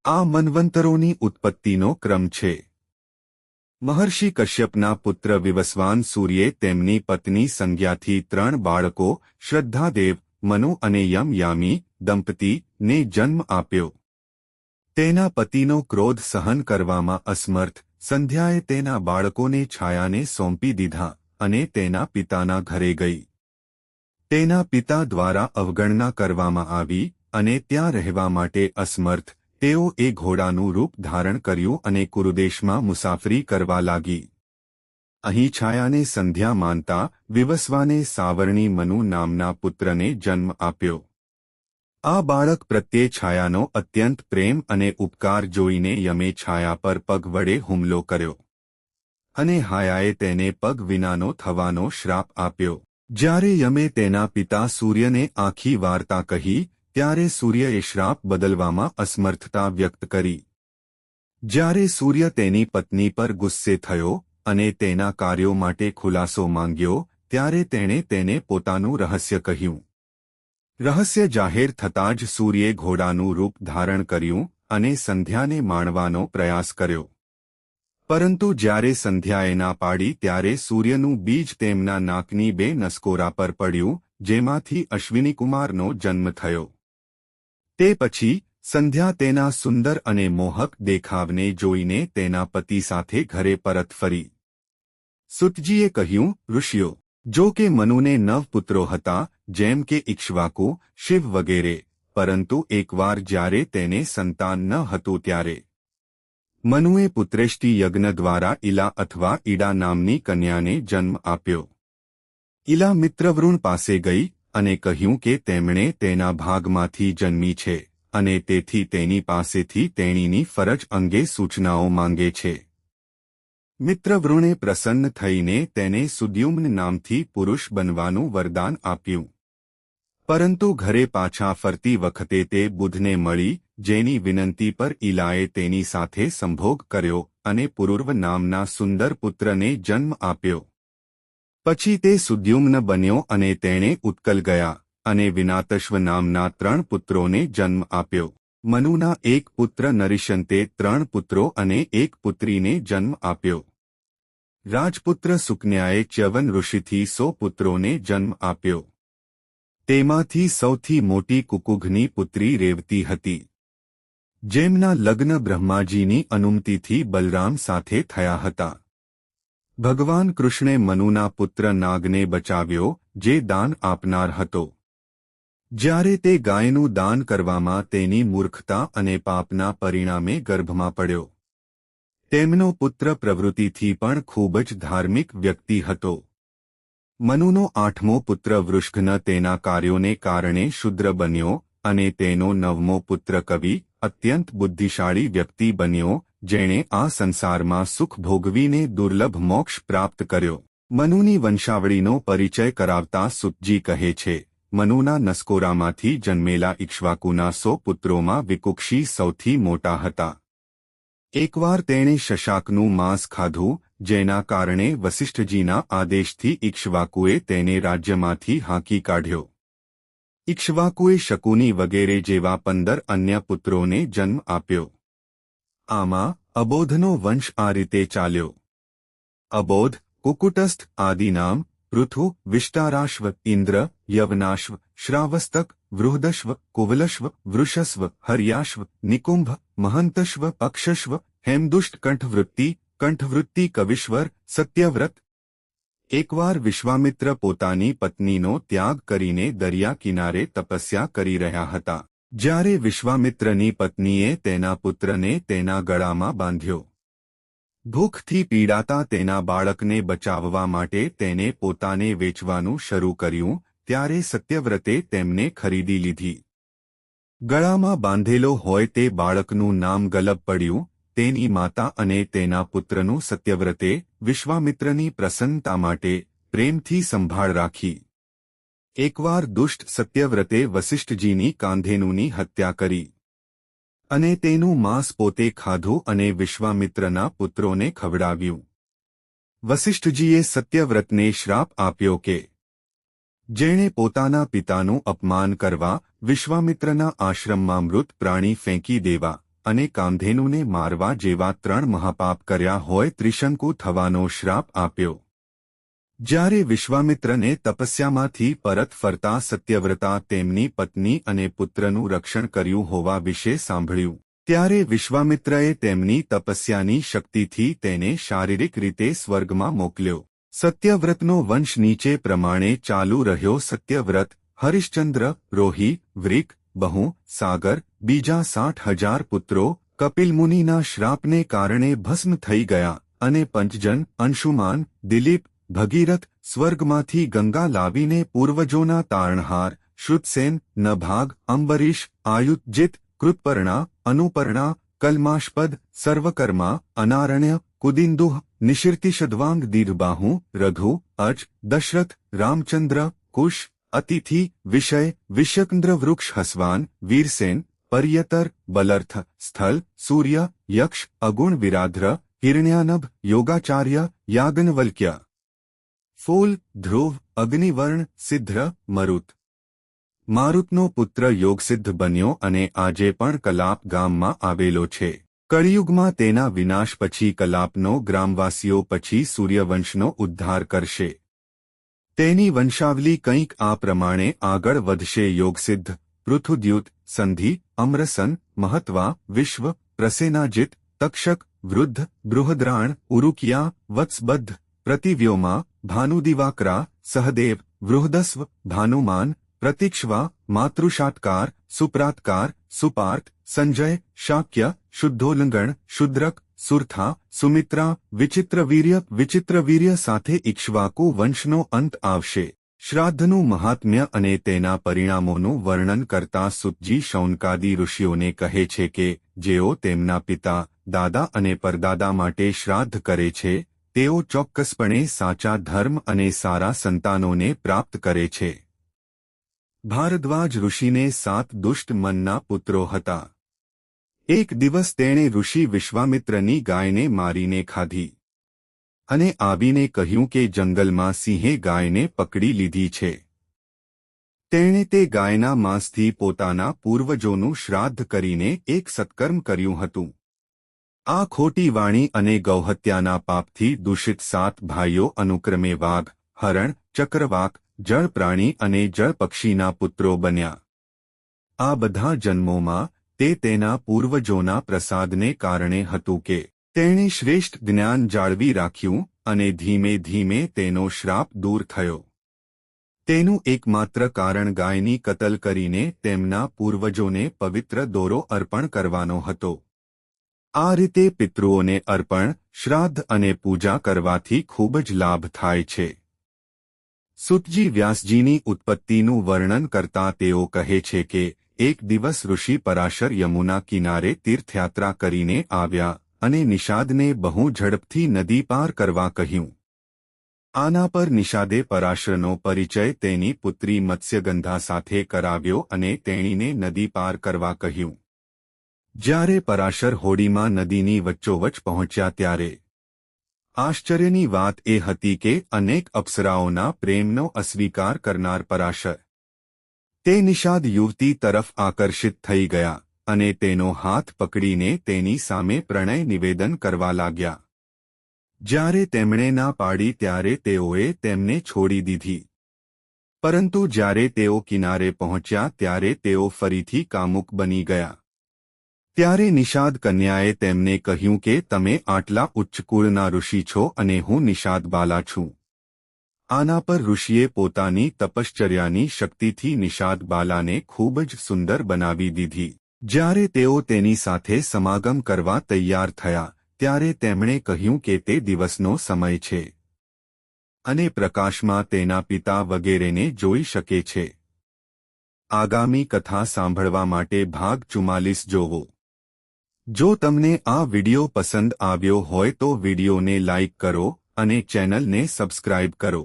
આ મન્વંતરોની ઉત્પત્તિનો ક્રમ છે. મહર્ષિ કશ્યપના પુત્ર વિવસ્વાન સૂર્યે તેમની પત્ની સંજ્ઞાથી 3 બાળકો શ્રદ્ધાદેવ, મનુ અને યામી દંપતીને જન્મ આપ્યો. તેના પતિનો ક્રોધ સહન કરવામાં અસમર્થ સંધ્યાએ તેના બાળકોને છાયાને સોંપી દીધા અને તેના પિતાના ઘરે ગઈ. તેના પિતા દ્વારા અવગણના કરવામાં આવી અને ત્યાં રહેવા માટે અસમર્થ તેઓએ ઘોડાનું રૂપ ધારણ કર્યું અને કુરુદેશમાં મુસાફરી કરવા લાગી. અહીં છાયાને સંધ્યા માનતા વિવસ્વાને સાવરણી મનુ નામના પુત્રને જન્મ આપ્યો. આ બાળક પ્રત્યે છાયાનો અત્યંત પ્રેમ અને ઉપકાર જોઈને યમે છાયા પર પગ વડે હુમલો કર્યો અને હાયાએ તેને પગ વિનાનો થવાનો શ્રાપ આપ્યો. જ્યારે યમે તેના પિતા સૂર્યને આખી વાર્તા કહી ત્યારે સૂર્યએ શ્રાપ બદલવામાં અસમર્થતા વ્યક્ત કરી. જ્યારે સૂર્ય તેની પત્ની પર ગુસ્સે થયો અને તેના કાર્યો માટે ખુલાસો માંગ્યો ત્યારે તેણે તેને પોતાનું રહસ્ય કહ્યું. રહસ્ય જાહેર થતાં જ સૂર્યે ઘોડાનું રૂપ ધારણ કર્યું અને સંધ્યાને માણવાનો પ્રયાસ કર્યો. પરંતુ જ્યારે સંધ્યાએ ના પાડી ત્યારે સૂર્યનું બીજ તેમના નાકની 2 નસકોરા પર પડ્યું, જેમાંથી અશ્વિનીકુમારનો જન્મ થયો. તે પછી સંધ્યા તેના સુંદર અને મોહક દેખાવને જોઈને તેના પતિ સાથે ઘરે પરત ફરી. સુતજીએ કહ્યું, ઋષિઓ, જો કે મનુને 9 પુત્રો હતા, જેમ કે ઇક્ષ્વાકુ, શિવ વગેરે, પરંતુ એકવાર જ્યારે તેને સંતાન ન હતું ત્યારે મનુએ પુત્રેષ્ટિ યજ્ઞ દ્વારા ઇલા અથવા ઈડા નામની કન્યાને જન્મ આપ્યો. ઇલા મિત્રવૃણ પાસે ગઈ અને કહ્યું કે તેમણે તેના ભાગમાંથી જન્મી છે અને તેથી તેની પાસેથી તેણીની ફરજ અંગે સૂચનાઓ માંગે છે. મિત્રવૃણે પ્રસન્ન થઈને તેને સુદ્યુમ્ન નામથી પુરુષ બનવાનું વરદાન આપ્યું. પરંતુ ઘરે પાછા ફરતી વખતે તે બુધને મળી, જેની વિનંતી પર ઇલાએ તેની સાથે સંભોગ કર્યો અને પુરુર્વ નામના સુંદર પુત્રને જન્મ આપ્યો. પછી તે સુદ્યુમ્ન બન્યો અને તેણે ઉત્કલ ગયા અને વિનાતશ્વ નામના 3 પુત્રોને જન્મ આપ્યો. મનુના 1 પુત્ર નરિશંતે 3 પુત્રો અને 1 પુત્રીને જન્મ આપ્યો. રાજપુત્ર સુકન્યાએ ચ્યવન ઋષિથી 100 પુત્રોને જન્મ આપ્યો. તેમાંથી સૌથી મોટી કુકુઘની પુત્રી રેવતી હતી, જેમના લગ્ન બ્રહ્માજીની અનુમતિથી બલરામ સાથે થયા હતા. ભગવાન કૃષ્ણે મનુના પુત્ર નાગને બચાવ્યો, જે દાન આપનાર હતો. જ્યારે તે ગાયનું દાન કરવામાં તેની મૂર્ખતા અને પાપના પરિણામે ગર્ભમાં પડ્યો. તેમનો પુત્ર પ્રવૃત્તિથી પણ ખૂબ જ ધાર્મિક વ્યક્તિ હતો. મનુનો 8મો પુત્ર વૃષઘ્ન તેના કાર્યોને કારણે શુદ્ર બન્યો અને તેનો 9મો પુત્ર કવિ અત્યંત બુદ્ધિશાળી વ્યક્તિ બન્યો, જેણે આ સંસારમાં સુખ ભોગવીને દુર્લભ મોક્ષ પ્રાપ્ત કર્યો. મનુની વંશાવળીનો પરિચય કરાવતા સુતજી કહે છે, મનુના નસકોરામાંથી જન્મેલા ઇક્ષ્વાકુના 100 પુત્રોમાં વિકુક્ષી સૌથી મોટા હતા. એકવાર તેણે શશાકનું માંસ ખાધું, જેના કારણે વસિષ્ઠજીના આદેશથી ઇક્ષ્વાકુએ તેને રાજ્યમાંથી હાંકી કાઢ્યો. ઇક્ષ્વાકુએ શકુની વગેરે જેવા 15 અન્ય પુત્રોને જન્મ આપ્યો. આમાં અબોધનો વંશ આ રીતે ચાલ્યો. અબોધ, કુકુટસ્થ આદિ નામ, પૃથુ, વિષ્ટારાશ્વ, ઇન્દ્ર, યવનાશ્વ, શ્રાવસ્તક, વૃહદશ્વ, કુવલશ્વ, વૃષસ્વ, હર્યાશ્વ, નિકુંભ, મહંતશ્વ, અક્ષશ્વ, હેમદુષ્ટ, કંઠવૃત્તિ, કવિશ્વર, સત્યવ્રત. એકવાર વિશ્વામિત્ર પોતાની પત્નીનો ત્યાગ કરીને દરિયા કિનારે તપસ્યા કરી રહ્યા હતા. જ્યારે વિશ્વામિત્રની પત્નીએ તેના પુત્રને તેના ગળામાં બાંધ્યો. ભૂખથી પીડાતા તેના બાળકને બચાવવા માટે તેને પોતાને વેચવાનું શરૂ કર્યું, ત્યારે સત્યવ્રતે તેમને ખરીદી લીધી. ગળામાં બાંધેલો હોય તે બાળકનું નામ ગલબ પડ્યું. તેની માતા અને તેના પુત્રનું સત્યવ્રતે વિશ્વામિત્રની પ્રસન્નતા માટે પ્રેમથી સંભાળ રાખી. એકવાર દુષ્ટ સત્યવ્રતે વસિષ્ઠજીની કાંધેનુની હત્યા કરી અને તેનું માંસ પોતે ખાધું અને વિશ્વામિત્રના પુત્રોને ખવડાવ્યું. વસિષ્ઠજીએ સત્યવ્રતને શ્રાપ આપ્યો કે જેણે પોતાના પિતાનું અપમાન કરવા વિશ્વામિત્રના આશ્રમમાં મૃત પ્રાણી ફેંકી દેવા અને કામધેનુને મારવા જેવા 3 મહાપાપ કર્યા હોય ત્રિશંકુ થવાનો શ્રાપ આપ્યો. જ્યારે વિશ્વામિત્રને તપસ્યામાંથી પરત ફરતા સત્યવ્રતા તેમની પત્ની અને પુત્રનું રક્ષણ કર્યું હોવા વિશે સાંભળ્યું, ત્યારે વિશ્વામિત્રએ તેમની તપસ્યાની શક્તિથી તેને શારીરિક રીતે સ્વર્ગમાં મોકલ્યો. સત્યવ્રતનો વંશ નીચે પ્રમાણે ચાલુ રહ્યો. સત્યવ્રત, હરિશ્ચંદ્ર, રોહી, વ્રિક, બહુ, સાગર, બીજા 60,000 પુત્રો કપિલમુનિના શ્રાપને કારણે ભસ્મ થઈ ગયા અને પંચજન અંશુમાન, દિલીપ, ભગીરથ સ્વર્ગમાંથી ગંગા લાવીને પૂર્વજોના તારણહાર શ્રુતસેન, નભાગ, અંબરીશ, આયુધજીત, કૃતપર્ણા, અનુપર્ણા, કલ્માશપદ, સર્વકર્મા, અનારણ્ય, કુદિંદુહ, નિશિર્તિષદ્વાંગ, દીર્ઘબાહુ, રઘુ, અજ, દશરથ, રામચંદ્ર, કુશ, અતિથિ, વિષય, વિશ્યકન્દ્ર, વૃક્ષ, હસવાન, વીરસેન, પર્યતર, બલર્થ, સ્થલ, સૂર્ય, યક્ષ, અગુણ, વિરાધ્ર, હિરણ્યાનભ, યોગાચાર્ય, યાજ્ઞવલ્ક્ય, ફૂલ, ધ્રુવ, અગ્નિવર્ણ, સિદ્ધ્ર, મરુત. મારુતનો પુત્ર યોગસિદ્ધ બન્યો અને આજે પણ કલાપ ગામમાં આવેલો છે. કળિયુગમાં તેના વિનાશ પછી કલાપનો ગ્રામવાસીઓ પછી સૂર્યવંશનો ઉદ્ધાર કરશે. તેની વંશાવલી કંઈક આ પ્રમાણે આગળ વધશે. યોગસિદ્ધ, પૃથુદ્યુત, સંધિ, અમ્રસન, મહત્વા, વિશ્વ, પ્રસેનાજીત, તક્ષક, વૃદ્ધ, બૃહદ્રાણ, ઉરુકિયા, વત્સબદ્ધ, પ્રતિવ્યોમા, ભાનુદિવાકરા, સહદેવ, બૃહદસ્વ, ભાનુમાન, પ્રતિક્ષ્વા, માતૃષાત્કાર, સુપ્રાતકાર, સુપાર્થ, સંજય, શાક્ય, શુદ્ધોલ્લંઘન, શુદ્રક, સુરથા, સુમિત્રા, વિચિત્રવીર્ય સાથે ઇક્ષ્વાકુ વંશનો અંત આવશે. શ્રાદ્ધનું મહાત્મ્ય અને તેના પરિણામોનું વર્ણન કરતા સુતજી શૌનકાદિ ઋષિઓને કહે છે કે જેઓ તેમના પિતા, દાદા અને પરદાદા માટે શ્રાદ્ધ કરે છે તેઓ ચોક્કસપણે સાચા ધર્મ અને સારા સંતાનોને પ્રાપ્ત કરે છે. ભારદ્વાજ ઋષિને 7 દુષ્ટ મનના પુત્રો હતા. એક દિવસ તેણે ઋષિ વિશ્વામિત્રની ગાયને મારીને ખાધી અને આવીને કહ્યું કે જંગલમાં સિંહે ગાયને પકડી લીધી છે. તેણે તે ગાયના માંસથી પોતાના પૂર્વજોનું શ્રાદ્ધ કરીને એક સત્કર્મ કર્યું હતું. આ ખોટી વાણી અને ગૌહત્યાના પાપથી દૂષિત 7 ભાઈઓ અનુક્રમે વાઘ, હરણ, ચક્રવાક, જળ પ્રાણી અને જળ પક્ષીના પુત્રો બન્યા. આ બધા જન્મોમાં તે તેના પૂર્વજોના પ્રસાદને કારણે હતું કે તેણે શ્રેષ્ઠ જ્ઞાન જાળવી રાખ્યું અને ધીમે ધીમે તેનો શ્રાપ દૂર થયો. તેનું એકમાત્ર કારણ ગાયની કતલ કરીને તેમના પૂર્વજોને પવિત્ર દોરો અર્પણ કરવાનો હતો. આ રીતે પિતૃઓને અર્પણ, શ્રાદ્ધ અને પૂજા કરવાથી ખૂબ જ લાભ થાય છે. સુતજી વ્યાસજીની ઉત્પત્તિનું વર્ણન કરતા તેઓ કહે છે કે એક દિવસ ઋષિ પરાશર યમુના કિનારે તીર્થયાત્રા કરીને આવ્યા અને નિષાદને બહુ ઝડપથી નદી પાર કરવા કહ્યું. આના પર નિષાદે પરાશરનો પરિચય તેની પુત્રી મત્સ્યગંધા સાથે કરાવ્યો અને તેણીને નદી પાર કરવા કહ્યું. જ્યારે પરાશર હોડીમાં નદીની વચ્ચોવચ પહોંચ્યા ત્યારે આશ્ચર્યની વાત એ હતી કે અનેક અપ્સરાઓના પ્રેમનો અસ્વીકાર કરનાર પરાશર તે નિષાદ યુવતી તરફ આકર્ષિત થઈ ગયા અને તેનો હાથ પકડીને તેની સામે પ્રણય નિવેદન કરવા લાગ્યા. જ્યારે તેમણે ના પાડી ત્યારે તેઓએ તેમને છોડી દીધી. પરંતુ જ્યારે તેઓ કિનારે પહોંચ્યા ત્યારે તેઓ ફરીથી કામુક બની ગયા. ત્યારે નિષાદ કન્યાએ તેમને કહ્યું કે તમે આટલા ઉચ્ચ કુળના ઋષિ છો અને હું નિષાદ બાલા છું. આના પર ઋષિએ પોતાની તપશ્ચર્યાની શક્તિથી નિષાદ બાલાને ખૂબ જ સુંદર બનાવી દીધી. જ્યારે તેઓ તેની સાથે સમાગમ કરવા તૈયાર થયા ત્યારે તેમણે કહ્યું કે તે દિવસનો સમય છે અને પ્રકાશમાં તેના પિતા વગેરેને જોઈ શકે છે. આગામી કથા સાંભળવા માટે ભાગ 44 જોવો. જો તમને આ વિડિયો પસંદ આવ્યો હોય તો વિડિયોને લાઇક કરો અને ચેનલને સબસ્ક્રાઇબ કરો.